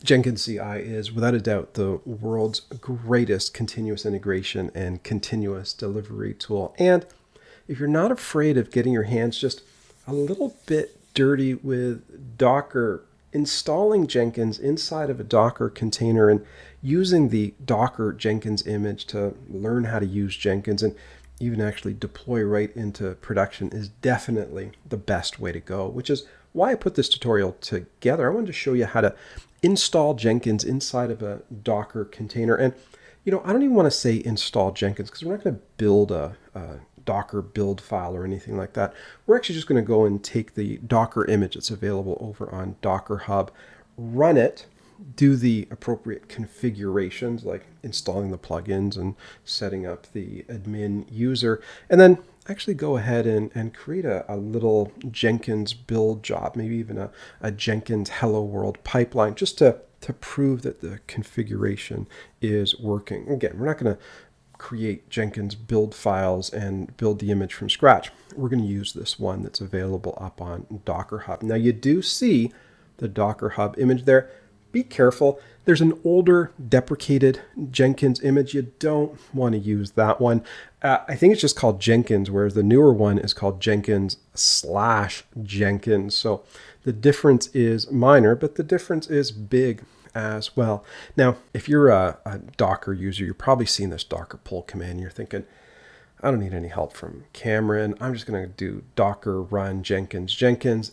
Jenkins CI is without a doubt the world's greatest continuous integration and continuous delivery tool. And if you're not afraid of getting your hands just a little bit dirty with Docker, installing Jenkins inside of a Docker container and using the Docker Jenkins image to learn how to use Jenkins and even actually deploy right into production is definitely the best way to go, which is why I put this tutorial together. I wanted to show you how to install Jenkins inside of a Docker container. And, I don't even want to say install Jenkins because we're not going to build a Docker build file or anything like that. We're actually just going to go and take the Docker image that's available over on Docker Hub, run it, do the appropriate configurations like installing the plugins and setting up the admin user, and then actually go ahead and create a little Jenkins build job, maybe even a Jenkins Hello World pipeline, just to prove that the configuration is working. Again, we're not going to create Jenkins build files and build the image from scratch. We're going to use this one that's available up on Docker Hub. Now you do see the Docker Hub image there. Be careful. There's an older deprecated Jenkins image. You don't want to use that one. I think it's just called Jenkins, whereas the newer one is called Jenkins/Jenkins. So the difference is minor, but the difference is big as well. Now, if you're a Docker user, you've probably seen this Docker pull command. You're thinking, I don't need any help from Cameron. I'm just going to do Docker run Jenkins.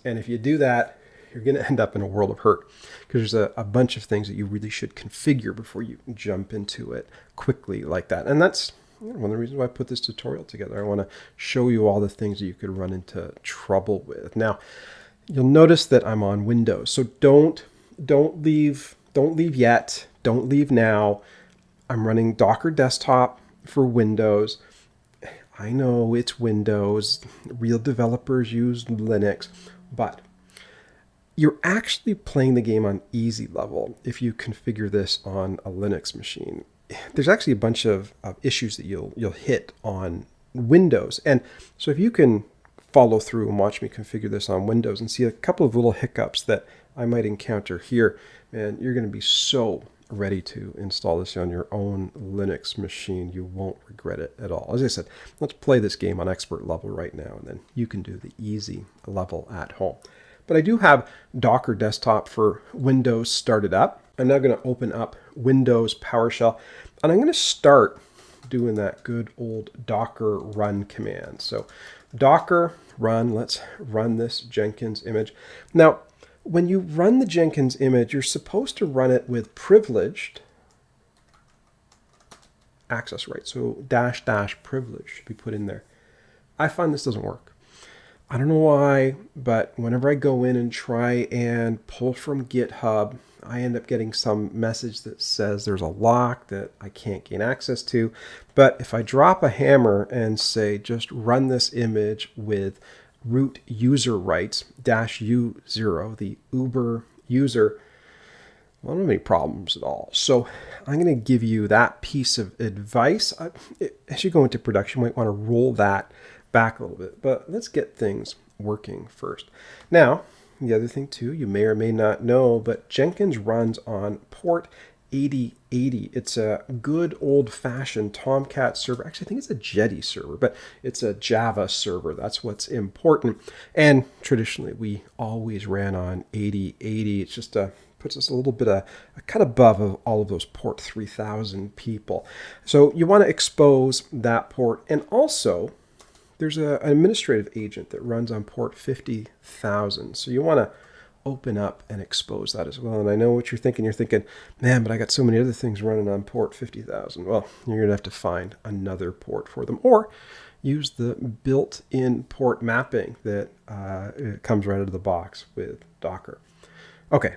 And if you do that, you're going to end up in a world of hurt because there's a bunch of things that you really should configure before you jump into it quickly like that. And that's one of the reasons why I put this tutorial together. I want to show you all the things that you could run into trouble with. Now, you'll notice that I'm on Windows, so don't leave yet. Don't leave now. I'm running Docker Desktop for Windows. I know it's Windows. Real developers use Linux, but you're actually playing the game on easy level if you configure this on a Linux machine. There's actually a bunch of issues that you'll hit on Windows. And so if you can follow through and watch me configure this on Windows and see a couple of little hiccups that I might encounter here, man, you're going to be so ready to install this on your own Linux machine. You won't regret it at all. As I said, let's play this game on expert level right now, and then you can do the easy level at home. But I do have Docker Desktop for Windows started up. I'm now going to open up Windows PowerShell, and I'm going to start doing that good old Docker run command. So Docker run, let's run this Jenkins image. Now, when you run the Jenkins image, you're supposed to run it with privileged access rights. So -- privilege should be put in there. I find this doesn't work. I don't know why, but whenever I go in and try and pull from GitHub, I end up getting some message that says there's a lock that I can't gain access to. But if I drop a hammer and say, just run this image with root user rights -u0, the Uber user, well, I don't have any problems at all. So I'm going to give you that piece of advice. As you go into production, you might want to roll that back a little bit, but let's get things working first. Now, the other thing too, you may or may not know, but Jenkins runs on port 8080. It's a good old-fashioned Tomcat server. Actually, I think it's a Jetty server, but it's a Java server. That's what's important. And traditionally, we always ran on 8080. It's just puts us a little bit a cut above of all of those port 3000 people. So you want to expose that port, and also there's an administrative agent that runs on port 50,000. So you want to open up and expose that as well. And I know what you're thinking. You're thinking, man, but I got so many other things running on port 50,000. Well, you're going to have to find another port for them, or use the built-in port mapping that it comes right out of the box with Docker. Okay,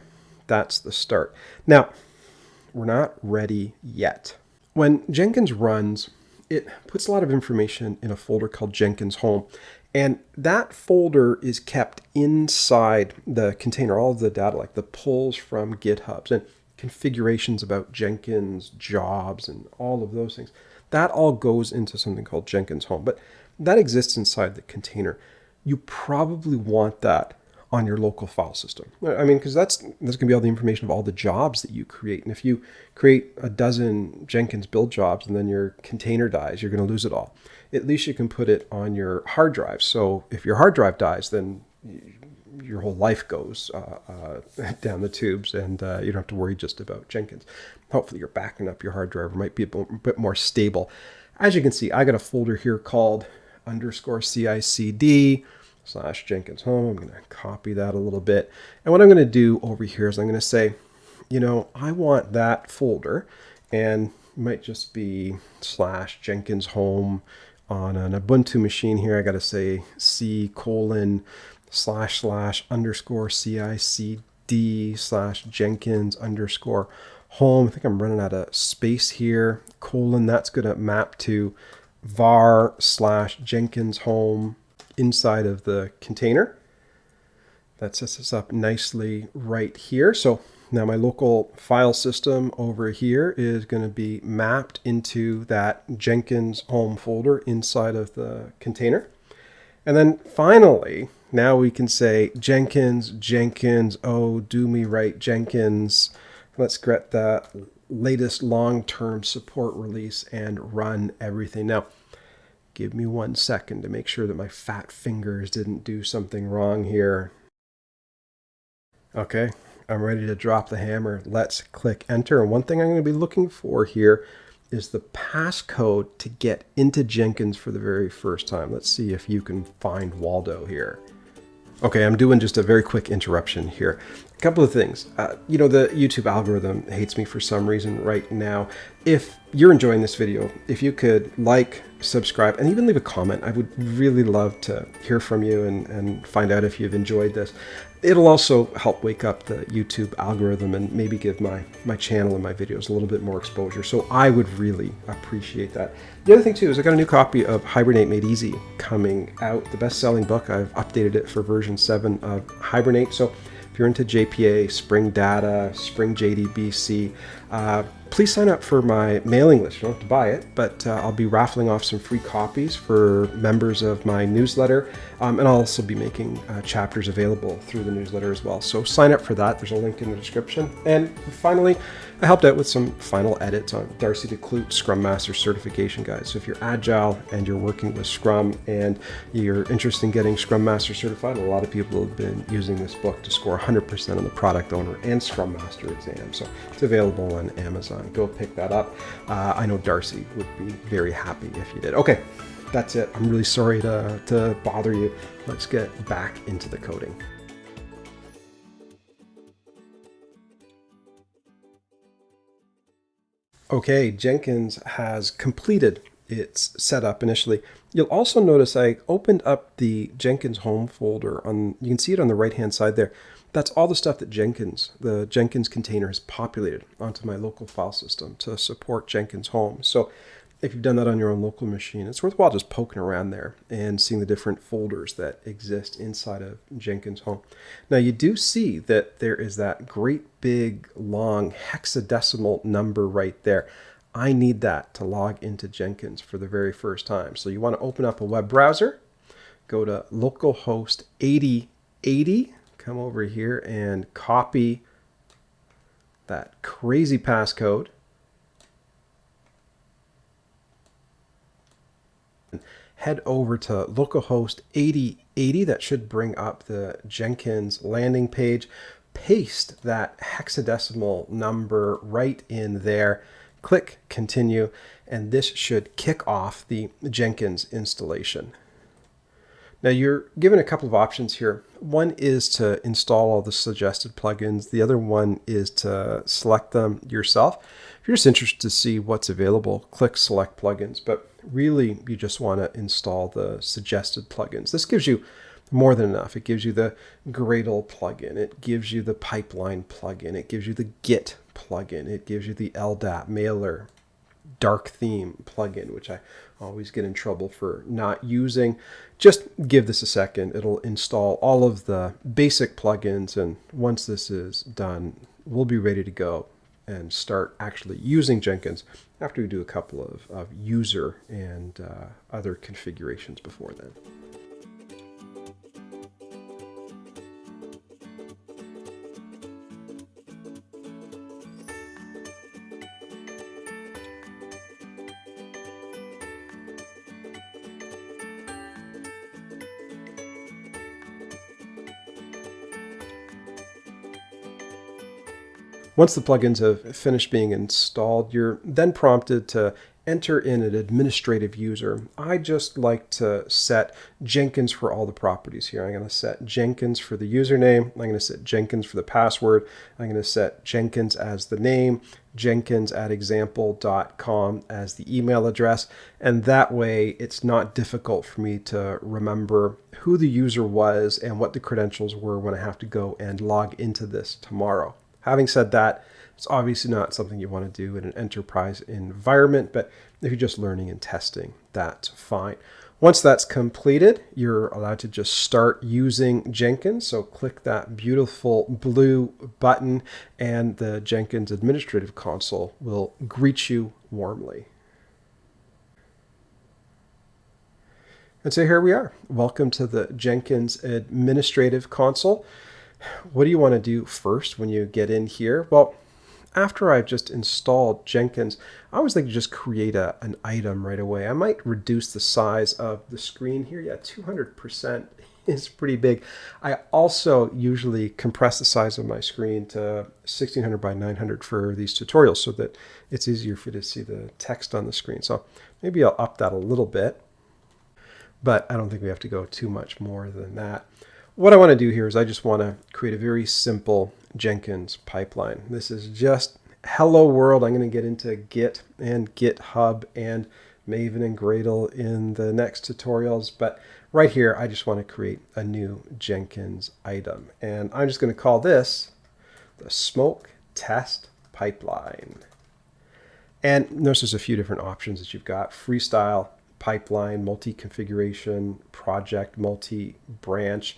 that's the start. Now, we're not ready yet. When Jenkins runs, it puts a lot of information in a folder called Jenkins Home. And that folder is kept inside the container, all of the data, like the pulls from GitHubs and configurations about Jenkins jobs and all of those things. That all goes into something called Jenkins Home, but that exists inside the container. You probably want that on your local file system. I mean, because that's going to be all the information of all the jobs that you create. And if you create a dozen Jenkins build jobs and then your container dies, you're going to lose it all. At least you can put it on your hard drive. So if your hard drive dies, then your whole life goes down the tubes, and you don't have to worry just about Jenkins. Hopefully you're backing up your hard drive, or might be a bit more stable. As you can see, I got a folder here called _CICD/Jenkins home. I'm going to copy that a little bit. And what I'm going to do over here is I'm going to say, I want that folder, and it might just be /Jenkins home. On an Ubuntu machine here, I got to say C://CICD/Jenkins_home. I think I'm running out of space here. That's going to map to var/Jenkins home inside of the container. That sets us up nicely right here. So now my local file system over here is going to be mapped into that Jenkins home folder inside of the container. And then finally, now we can say Jenkins, oh, do me right, Jenkins. Let's get the latest long-term support release and run everything. Now, give me 1 second to make sure that my fat fingers didn't do something wrong here. Okay, I'm ready to drop the hammer. Let's click enter. And one thing I'm going to be looking for here is the passcode to get into Jenkins for the very first time. Let's see if you can find Waldo here. Okay, I'm doing just a very quick interruption here. A couple of things. The YouTube algorithm hates me for some reason right now. If you're enjoying this video, if you could like, subscribe, and even leave a comment, I would really love to hear from you and find out if you've enjoyed this. It'll also help wake up the YouTube algorithm and maybe give my channel and my videos a little bit more exposure. So I would really appreciate that. The other thing too is I got a new copy of Hibernate Made Easy coming out, the best-selling book. I've updated it for version 7 of Hibernate. So if you're into JPA, Spring Data, Spring JDBC, please sign up for my mailing list. You don't have to buy it, but I'll be raffling off some free copies for members of my newsletter. And I'll also be making chapters available through the newsletter as well. So sign up for that. There's a link in the description. And finally, I helped out with some final edits on Darcy DeClute Scrum Master Certification Guide. So if you're agile and you're working with Scrum and you're interested in getting Scrum Master certified, a lot of people have been using this book to score 100% on the Product Owner and Scrum Master exam. So it's available on Amazon. Go pick that up. I know Darcy would be very happy if you did. Okay, that's it. I'm really sorry to bother you. Let's get back into the coding. Okay, Jenkins has completed its setup initially. You'll also notice I opened up the Jenkins home folder. You can see it on the right-hand side there. That's all the stuff that the Jenkins container has populated onto my local file system to support Jenkins home. So if you've done that on your own local machine, it's worthwhile just poking around there and seeing the different folders that exist inside of Jenkins home. Now you do see that there is that great big long hexadecimal number right there. I need that to log into Jenkins for the very first time. So you want to open up a web browser, go to localhost 8080, come over here and copy that crazy passcode. Head over to localhost 8080. That should bring up the Jenkins landing page. Paste that hexadecimal number right in there. Click continue, and this should kick off the Jenkins installation. Now you're given a couple of options here. One is to install all the suggested plugins. The other one is to select them yourself. If you're just interested to see what's available, click select plugins, but really you just want to install the suggested plugins. This gives you more than enough. It gives you the Gradle plugin. It gives you the pipeline plugin. It gives you the Git plugin. It gives you the LDAP mailer dark theme plugin, which I always get in trouble for not using. Just give this a second. It'll install all of the basic plugins, and once this is done, we'll be ready to go and start actually using Jenkins after we do a couple of user and other configurations before then. Once the plugins have finished being installed, you're then prompted to enter in an administrative user. I just like to set Jenkins for all the properties here. I'm going to set Jenkins for the username. I'm going to set Jenkins for the password. I'm going to set Jenkins as the name, jenkins@example.com as the email address. And that way it's not difficult for me to remember who the user was and what the credentials were when I have to go and log into this tomorrow. Having said that, it's obviously not something you want to do in an enterprise environment, but if you're just learning and testing, that's fine. Once that's completed, you're allowed to just start using Jenkins. So click that beautiful blue button and the Jenkins Administrative Console will greet you warmly. And so here we are. Welcome to the Jenkins Administrative Console. What do you want to do first when you get in here? Well, after I've just installed Jenkins, I always like to just create an item right away. I might reduce the size of the screen here. Yeah, 200% is pretty big. I also usually compress the size of my screen to 1600 by 900 for these tutorials so that it's easier for you to see the text on the screen. So maybe I'll up that a little bit, but I don't think we have to go too much more than that. What I want to do here is I just want to create a very simple Jenkins pipeline. This is just hello world. I'm going to get into Git and GitHub and Maven and Gradle in the next tutorials. But right here, I just want to create a new Jenkins item. And I'm just going to call this the smoke test pipeline. And notice there's a few different options that you've got. Freestyle, pipeline, multi-configuration, project, multi-branch.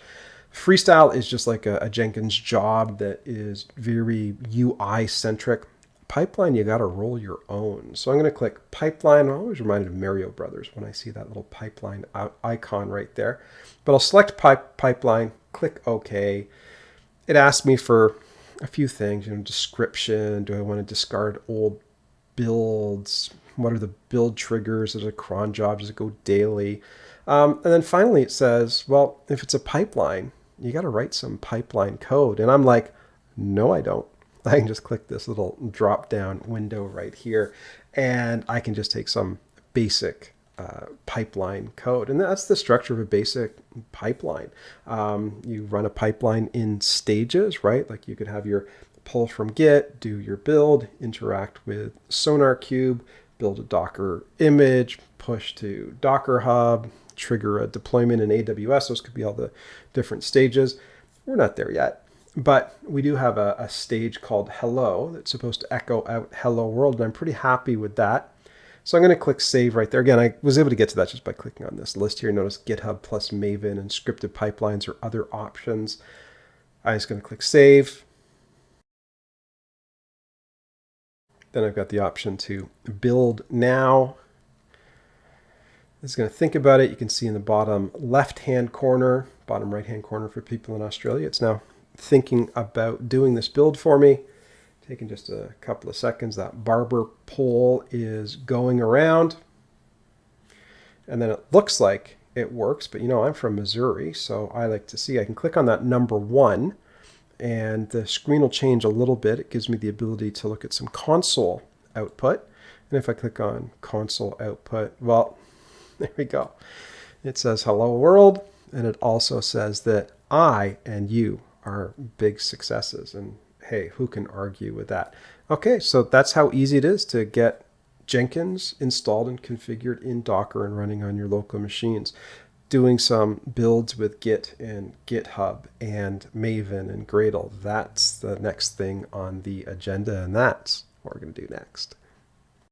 Freestyle is just like a Jenkins job that is very UI-centric. Pipeline, you got to roll your own. So I'm going to click pipeline. I'm always reminded of Mario Brothers when I see that little pipeline icon right there. But I'll select pipeline, click OK. It asks me for a few things, description. Do I want to discard old builds? What are the build triggers? Is it a cron job? Does it go daily? And then finally it says, well, if it's a pipeline, you got to write some pipeline code. And I'm like, no, I don't. I can just click this little drop down window right here, and I can just take some basic pipeline code. And that's the structure of a basic pipeline. You run a pipeline in stages, right? Like you could have your pull from Git, do your build, interact with SonarQube, build a Docker image, push to Docker Hub, trigger a deployment in AWS. Those could be all the different stages. We're not there yet, but we do have a stage called hello that's supposed to echo out hello world, and I'm pretty happy with that. So I'm going to click save right there. Again, I was able to get to that just by clicking on this list here. Notice GitHub plus Maven and scripted pipelines or other options. I'm just going to click save. Then I've got the option to build now. It's going to think about it. You can see in the bottom left-hand corner, bottom right-hand corner for people in Australia, it's now thinking about doing this build for me. Taking just a couple of seconds. That barber pole is going around. And then it looks like it works, but I'm from Missouri, so I like to see. I can click on that number 1. And the screen will change a little bit. It gives me the ability to look at some console output. And if I click on console output, well, there we go. It says hello world, and it also says that I and you are big successes. And hey, who can argue with that? Okay, so that's how easy it is to get Jenkins installed and configured in Docker and running on your local machines. Doing some builds with Git and GitHub and Maven and Gradle. That's the next thing on the agenda, and that's what we're going to do next.